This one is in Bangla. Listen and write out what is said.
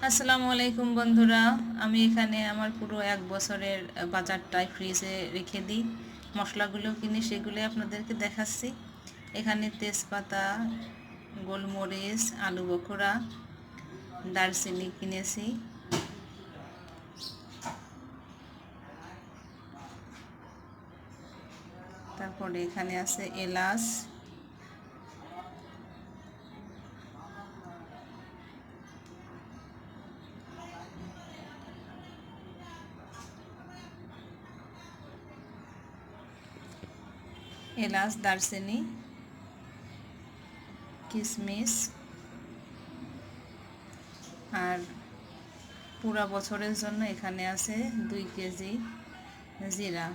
আসসালামু আলাইকুম বন্ধুরা। আমি এখানে আমার পুরো 1 বছরের বাজারটাই ফ্রিজে রেখে দিই। মশলাগুলো কিনে সেগুলো আপনাদেরকে দেখাচ্ছি। এখানে তেজপাতা, গোলমরিচ, আলু বখরা, দারচিনি কিনেছি। তারপরে এখানে আছে এলাচ, দারচিনি, কিশমিশ আর পুরা বছরের জন্য এখানে আছে 2 কেজি জিরা।